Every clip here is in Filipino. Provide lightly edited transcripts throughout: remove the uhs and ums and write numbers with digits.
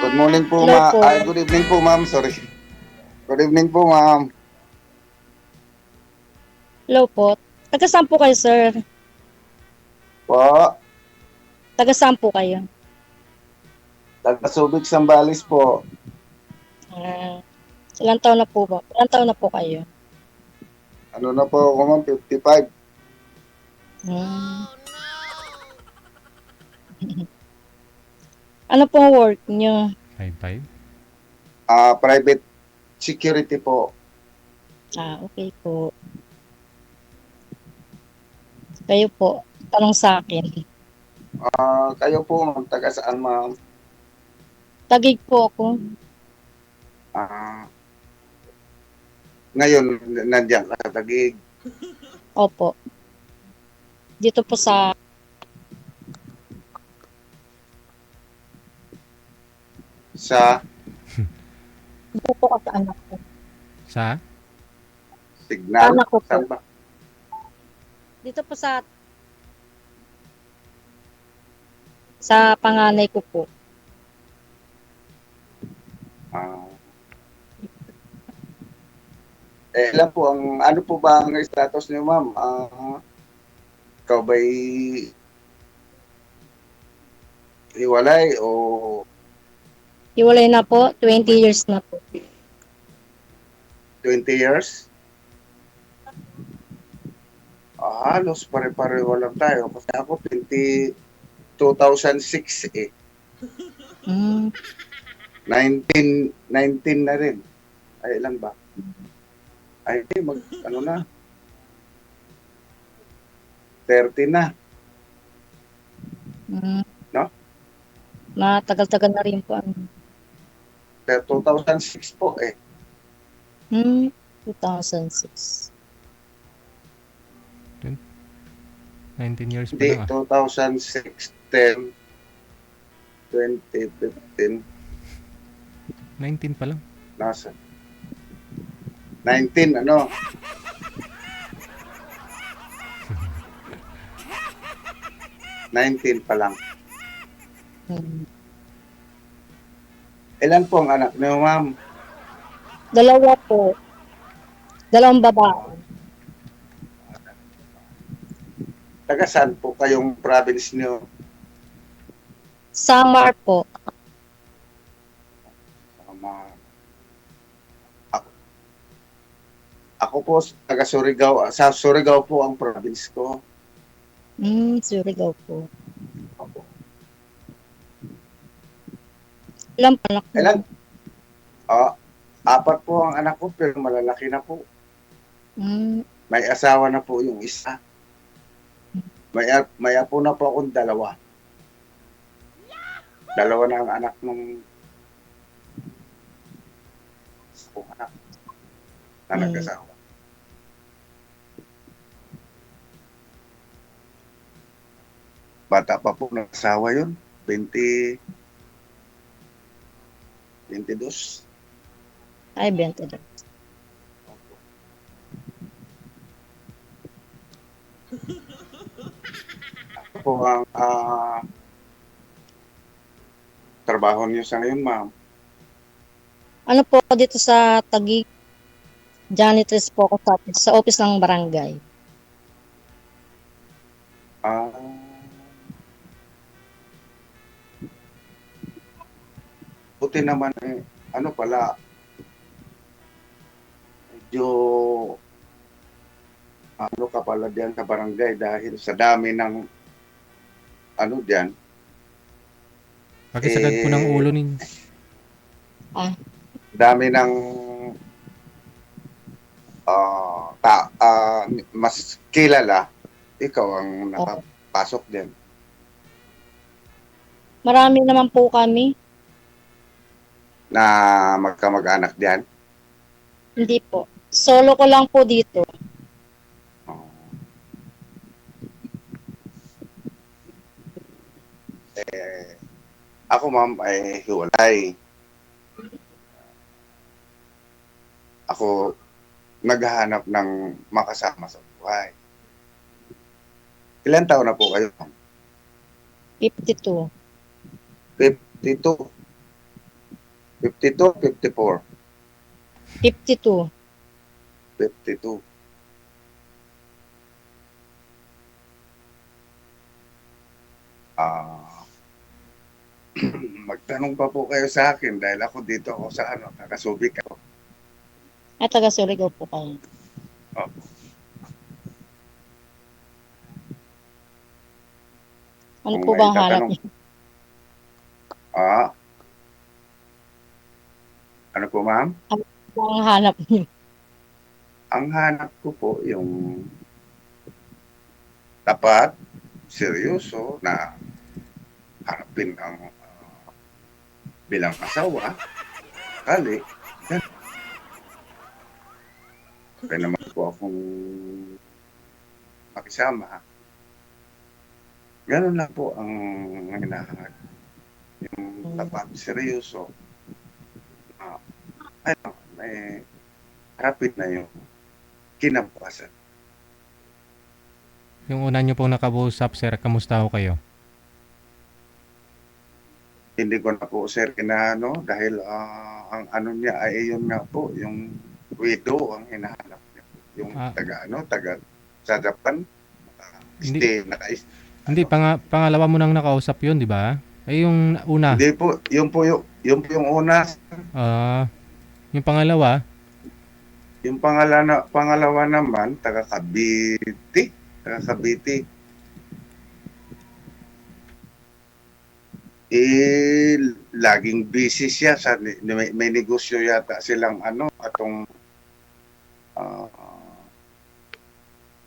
Good morning po, Hello po. good evening po, ma'am. Sorry. Good evening po, ma'am. Hello po. Taga saan po kayo, sir? Po, Taga saan po kayo? taga Subic, Sambales po. Ah, ilang taon na po ba? Ilang taon na po kayo? Ano na po ako, ma'am? 55. Hmm. Ano pong work nyo? 5'5"? Private security po. Okay po. Kayo po, tanong sa akin. Kayo po, ma'am, taga saan, ma'am? Tagig po ako. Ah, ngayon, nandiyan ka sa Taguig. Opo. Dito po Sa dito po sa anak ko. Sa? Signal. Anak ko po. Saan ba? Dito po sa panganay ko po. Ah, ilan po ano po ba ang status niyo, ma'am? Ikaw ba'y hiwalay o Hiwalay na po, 20 years na po. 20 years? Halos pare-pareho lang tayo. Kasi ako 2006 eh. Hmm. 19 na rin. Ay, ilan ba? Ay, ano na? 30 na. Hmm. No? Matagal-tagal na rin po. 2006 po eh. 2006. 19 years pa Hindi, lang 2006, 10, 2015, 19 pa lang. nasa 19, ano? ...19 pa lang. Ilan po ang anak niyo, ma'am? Dalawa po. Dalawang babae. Taga saan po kayong province niyo? Samar po. Ako po, taga Surigao. Sa Surigao po ang province ko. Surigao po. Ilan pa anak mo? Ilan? 4 po ang anak ko, pero malalaki na po. May asawa na po yung isa. May apo na po akong 2. 2 na ang anak ng anak na nag-asawa. Bata pa po nag-asawa yun. 22. Ay, 22. Ako po ang trabaho niyo sa ngayon, ma'am. Ano po dito sa Taguig? Janitress po ako sa office ng barangay. Buti naman eh, ano pala, medyo ano ka pala diyan sa barangay dahil sa dami ng ano diyan. Pakisagad po ng ulo ninyo. Dami ng mas kilala, ikaw ang nakapasok din. Marami naman po kami. Na magkamag-anak diyan? Hindi po. Solo ko lang po dito. Ako, ma'am, ay hiwalay. Ako naghahanap ng makasama sa buhay. Ilan taon na po kayo? 52. 52. 52, 54, 52. 52. Ah, magtanong pa po kayo sa akin dahil ako dito ako sa taga-Subic ako. At taga Surigao po kayo. Opo. Ano Kung po may ba ang hanap tatanong, niyo? ano po ma'am? Ano po ang hanap niyo? Ang hanap ko po yung tapat, seryoso na harapin ang bilang asawa, kali, yan. Kaya naman po akong makisama. Ganun lang po ang hinahanap. Yung tapat, seryoso. May harapin na yung kinabukasan. Yung una nyo pong nakausap, sir, kamusta ho kayo? Hindi ko na po sir inaano dahil ang ano niya ay yun nga po, yung widow ang hinahanap niya. Yung taga sa Japan, Hindi. naka-stay. Hindi, pangalawa mo nang nakausap yun, di ba? Ay, yung una. Hindi po, yun po yung una. Yung pangalawa, Yung pangalawa naman, taga Cavite. Laging busy siya sa may negosyo yata silang atong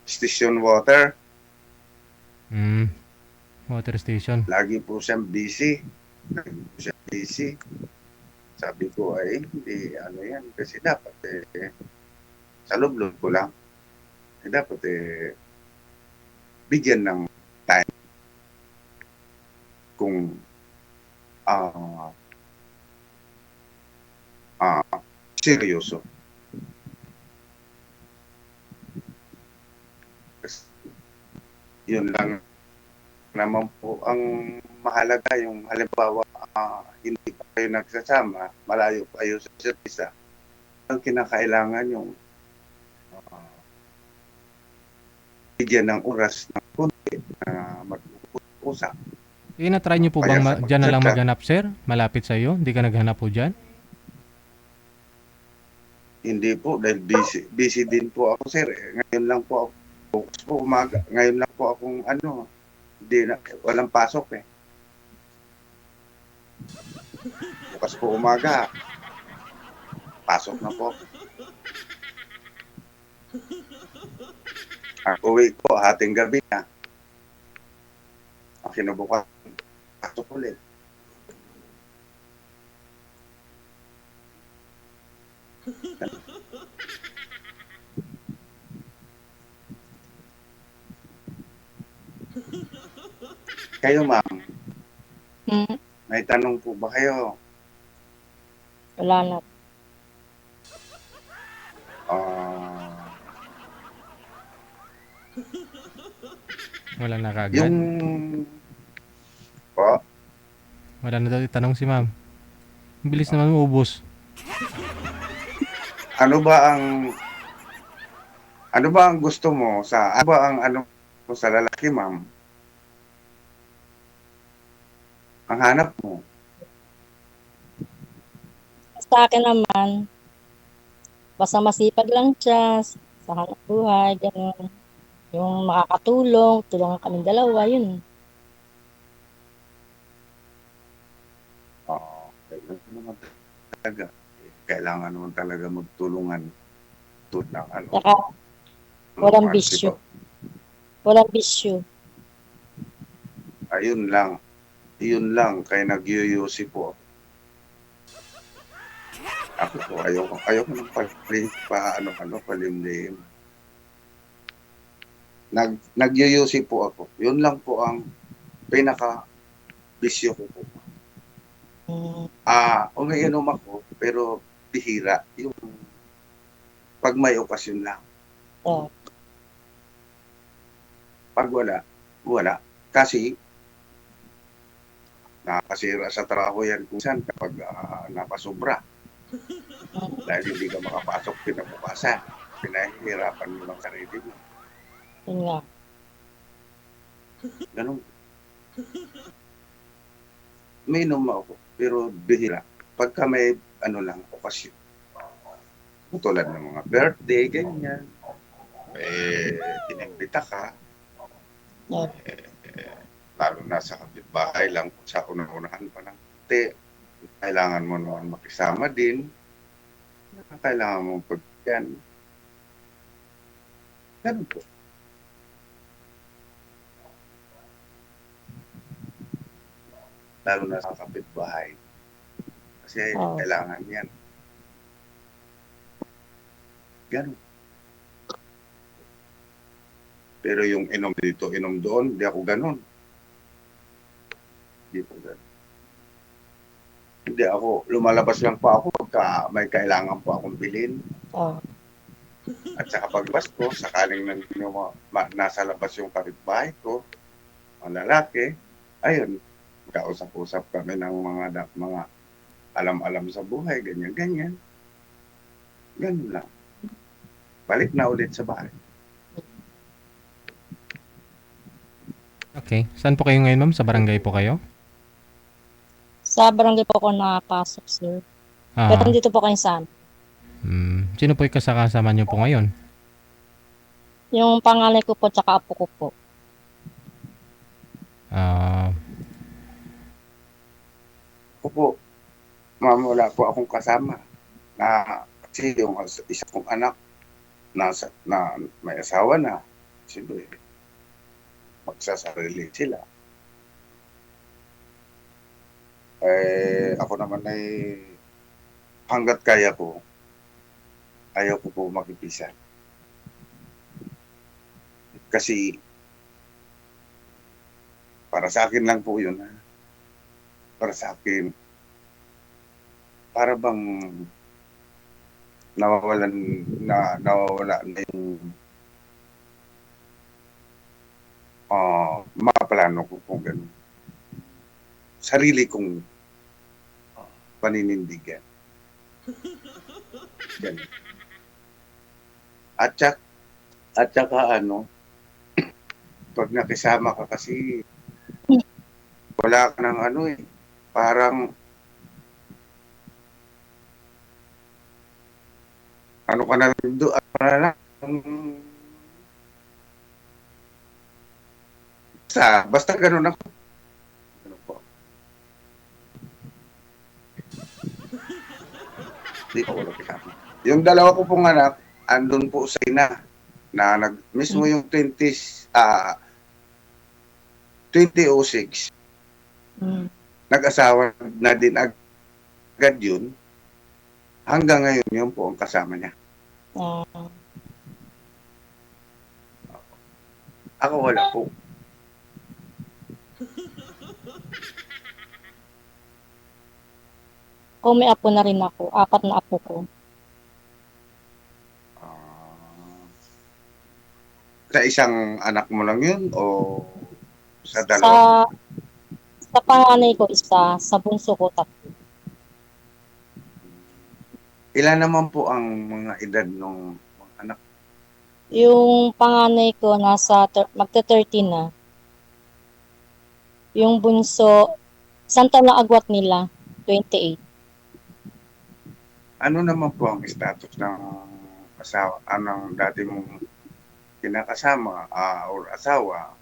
station water. water station. Lagi po siyang busy. Sabi ko ay hindi yan kasi dapat sa loob ko lang. Dapat bigyan ng time kung seryoso. Yun lang naman po ang mahalaga, yung halimbawa hindi pa kayo nagsasama, malayo pa kayo sa isa't isa. Ang kinakailangan yung bigyan ng oras ng konti na mag-usap. Na-try nyo po bang dyan na lang maghanap, sir? Malapit sa iyo? Hindi ka naghanap po dyan? Hindi po, dahil busy din po ako, sir. Ngayon lang po ako, focus po umaga. Ngayon lang po akong walang pasok eh. Bukas po umaga, pasok na po. Ang uwi ko, hating gabi na. Ang kinabukas, pasok ulit. Kayo, ma'am, may tanong po ba kayo? Wala na. Wala na kagad? Yung po, Wala na daw itanong si ma'am. Ang bilis naman maubos. ano ba ang gusto mo sa lalaki, ma'am? Ang hanap mo? Sa akin naman, basta masipag lang siya sa hanap buhay, gano'n. Yung makakatulong, tulungan kaming dalawa, yun. Kailangan naman talaga magtulungan. Saka, walang bisyo. Walang bisyo. Ayun lang. Yun lang, kaya nagyuyusi po. Ako po, ayoko ng palimlim. Nagyuyusi po ako. Yun lang po ang pinaka-bisyo ko po. Umiinom ako, pero bihira. Yung pag may okasyon lang. Oh. Pag wala. Kasi Nakakasira sa trabaho yan kung saan kapag napasobra. Dahil hindi ka makapasok kinabukasan. Pinahihirapan mo lang sarili mo. Yun nga. Ganun. May inom ako, pero bihira. Pagka may okasyon. Tulad ng mga birthday, ganyan. Inimbita ka. Yeah. Lalo na sa kapitbahay lang, sa una-unahan pa ng kailangan mo naman makisama din. Kailangan mo pagyan. Ganun po. Lalo na sa kapitbahay. Kasi kailangan yan. Ganun. Pero yung inom dito, inom doon, hindi ako ganun. Hindi po ganun. Hindi ako, lumalabas lang po ako pagka may kailangan po akong bilhin. At saka paglabas ko, sakaling nasa labas yung kapitbahay ko, ang lalaki, ayun, kausap-usap kami ng mga alam-alam sa buhay, ganyan-ganyan. Ganun lang. Balik na ulit sa bahay. Okay. Saan po kayo ngayon, ma'am? Sa barangay po kayo? Sa barangay po ako nakapasok, sir. Pero dito po kayo saan? Sino po yung kasama niyo po ngayon? Yung panganay ko po, tsaka apo ko po. Ako po, ma'am, wala po akong kasama. Kasi yung isa kong anak, na may asawa na, siyempre, magsasarili sila. Ako naman ay hanggat kaya ko, ayaw ko po makipisan. Kasi para sa akin lang po yun. Para sa akin, para bang nawawala na yung maplano ko kung gano'n. Sarili kong paninindigan. Ganun. At saka pag nakisama ka kasi wala ka ng parang ka na doon, basta ganun ako. Ano po? Hindi ko wala kasama. Yung dalawa ko pong anak, andun po sa ina na mismo yung 2006 nag-asawa na din agad yun. Hanggang ngayon yun po ang kasama niya. Ako wala po. Kung may apo na rin ako, 4 na apo ko. Sa isang anak mo lang yun o sa dalawa? Sa panganay ko isa, sa bunso ko 3. Ilan naman po ang mga edad ng mga anak? Yung panganay ko magta-13 na. Yung bunso, isang taon lang agwat nila, 28. Ano naman po ang status ng asawa, anong dati mong kinakasama or asawa,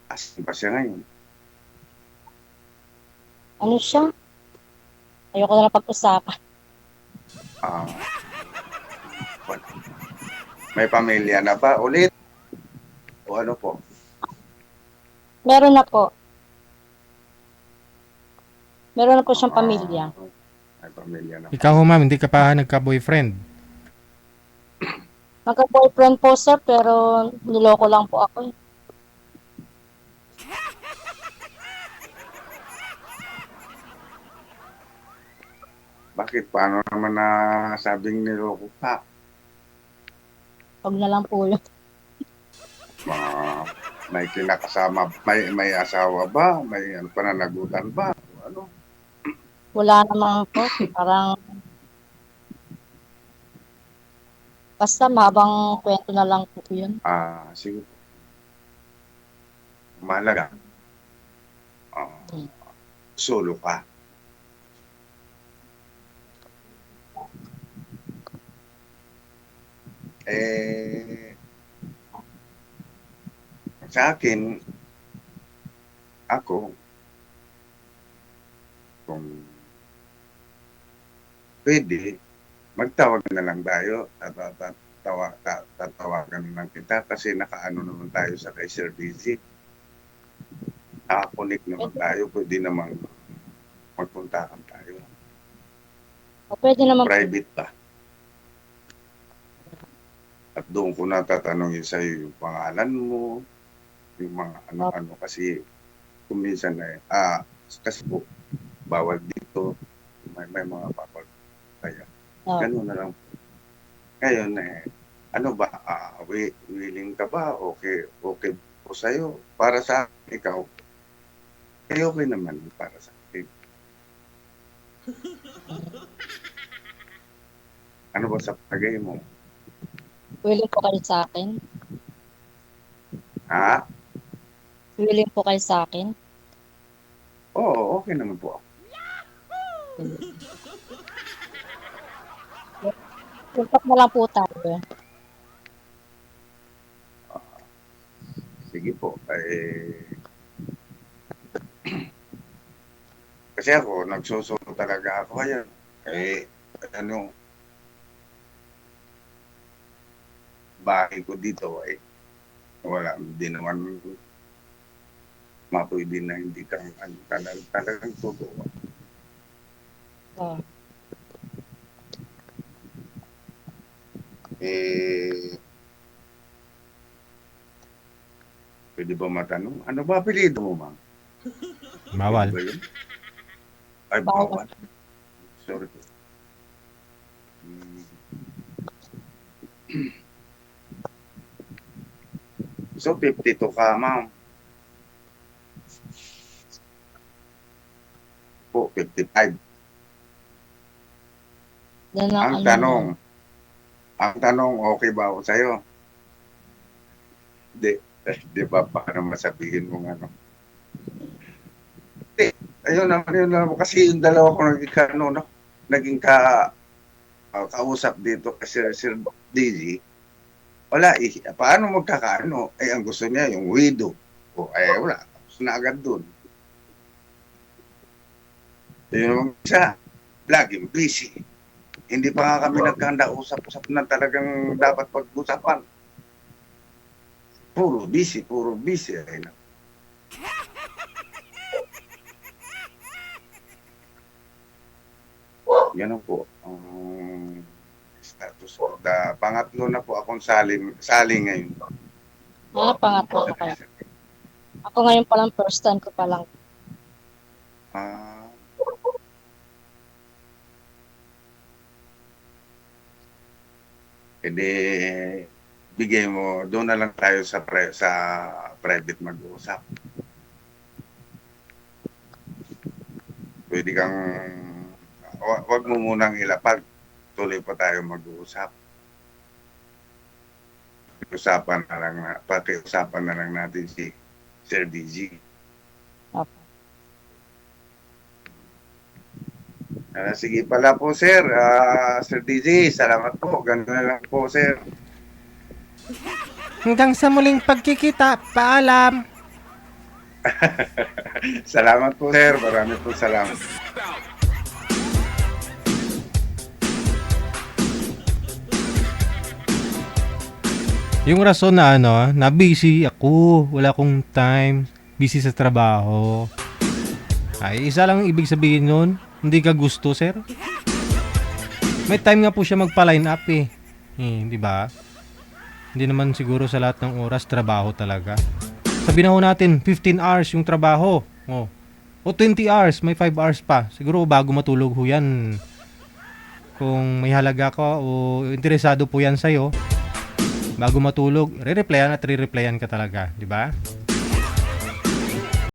asan pa siya ngayon? Ano siya? Ayoko na lang pag-usapan. May pamilya na ba ulit? O ano po? Meron na po. Meron na po siyang pamilya. May pamilya na. Ikaw, ma'am, hindi ka pa nagka-boyfriend? Nagka-boyfriend po, sir, pero niloko lang po ako. Bakit? Paano naman na sabing niloko ka? Huwag na lang po yun. May kinakasama, may asawa ba? May pananagutan ba? Ano? Wala naman po. Parang basta mabang kwento na lang po yun. Sige po. Mahalaga. Solo ka. Sa akin, ako, kung pwede, magtawag na lang tayo. Tatawagan lang kita kasi nakaano naman tayo sa kay Sir DZ. Nakakonik naman tayo. Pwede naman magpuntahan tayo. Pwede naman Private ba? At doon ko na tatanungin sa'yo yung pangalan mo, yung mga ano-ano kasi kung minsan kasi po, bawal dito, may mga bawal. Kaya, gano'n na lang po. Ngayon, ano ba, willing ka ba? Okay po sa'yo. Para sa ikaw, okay naman para sa akin. Ano ba sa pagay mo? willing po kayo sa akin. Ha? Willing po kayo sa akin. Oo, okay naman po ako. Contact na lang po tayo. Sige po. Kasi ako, nagsusulo talaga ako. Kaya, bahay ko dito wala, hindi naman mapwede na hindi kang talagang totoo. Pwede ba matanong? Ano ba apelido mo, ma'am? Bawal. Ba yun? Ay, bawal. Sorry po. So, 52 ka, ma'am. Po, 55. Ang tanong, okay ba ako sa'yo? Di ba, paano masabihin mo nga, no? Ayun naman, kasi yung dalawa ko naging kausap dito kasi Sir DZ, wala paano magkakaano? Ang gusto niya yung widow. Wala. Tapos na agad dun. Yun naman isa, laging busy. Hindi pa nga kami nagkanda usap-usap na talagang dapat pag-usapan. Puro busy. Yan po ang status ko. Pangatlo na po akong sali ngayon. Pangatlo na kayo. Ako ngayon palang first time ko palang. Bigay mo, doon na lang tayo sa private mag-uusap. Pwede kang wag mo munang ilapag. Tuloy pa tayo mag-uusap. Pakiusapan na lang natin si Sir DZ. Sige pala po, sir. Sir DZ, salamat po. Ganun na lang po, sir. Hanggang sa muling pagkikita, paalam. Salamat po, sir. Marami po salamat. Yung rason na na busy ako, wala akong time, busy sa trabaho. Isa lang ibig sabihin nun, hindi ka gusto, sir. May time nga po siya magpa-line up di ba? Hindi naman siguro sa lahat ng oras trabaho talaga. Sabihin na natin 15 hours yung trabaho. O 20 hours, may 5 hours pa. Siguro bago matulog ho yan. Kung may halaga ka o interesado po yan sa'yo, Bago matulog, re-replyan at re-replyan ka talaga, di ba?